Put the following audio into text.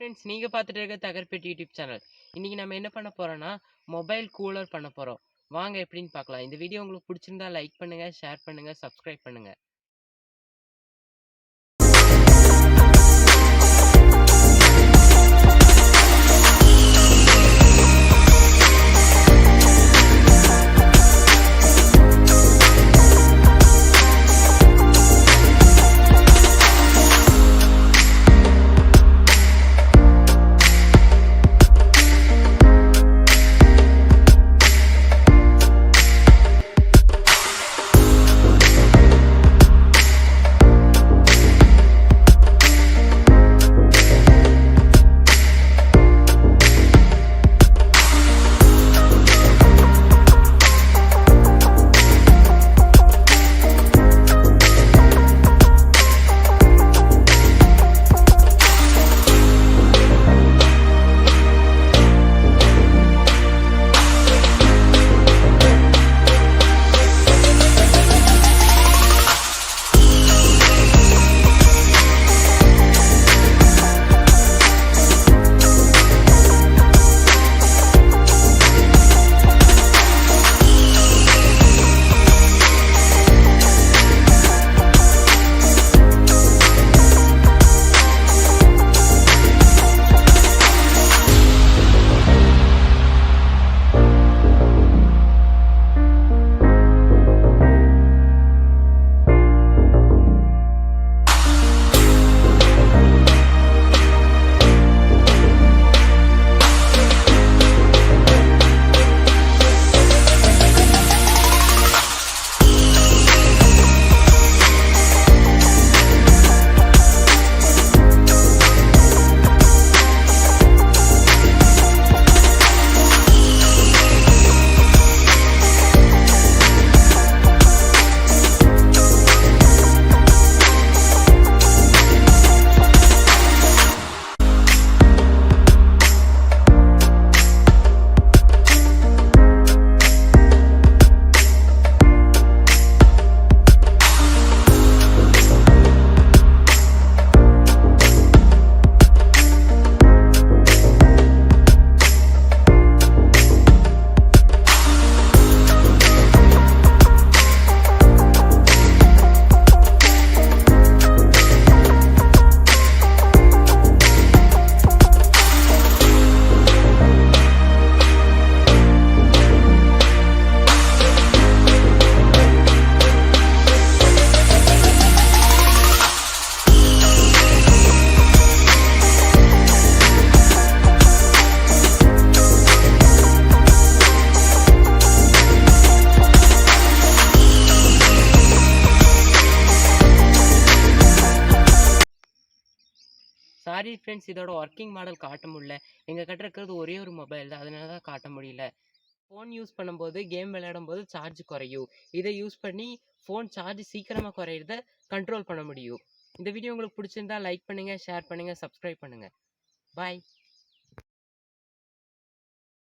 Friends, நீங்க பார்த்துட்டு இருக்க தகர் பெட்டி யூடியூப் சேனல். இன்னைக்கு நம்ம என்ன பண்ண போறோம்னா மொபைல் கூலர் பண்ண போறோம். வாங்க எப்படின்னு பார்க்கலாம். இந்த வீடியோ உங்களுக்கு பிடிச்சிருந்தா லைக் பண்ணுங்க, ஷேர் பண்ணுங்க, சப்ஸ்கிரைப் பண்ணுங்க. சாரி ஃப்ரெண்ட்ஸ், இதோட ஒர்க்கிங் மாடல் காட்ட முடியல. எங்கள் கிட்ட இருக்கிறது ஒரே ஒரு மொபைல் தான், அதனால தான் காட்ட முடியல. ஃபோன் யூஸ் பண்ணும்போது, கேம் விளையாடும் போது சார்ஜ் குறையும். இதை யூஸ் பண்ணி ஃபோன் சார்ஜ் சீக்கிரமாக குறையிறத கண்ட்ரோல் பண்ண முடியும். இந்த வீடியோ உங்களுக்கு பிடிச்சிருந்தா லைக் பண்ணுங்கள், ஷேர் பண்ணுங்கள், சப்ஸ்கிரைப் பண்ணுங்கள். பாய்.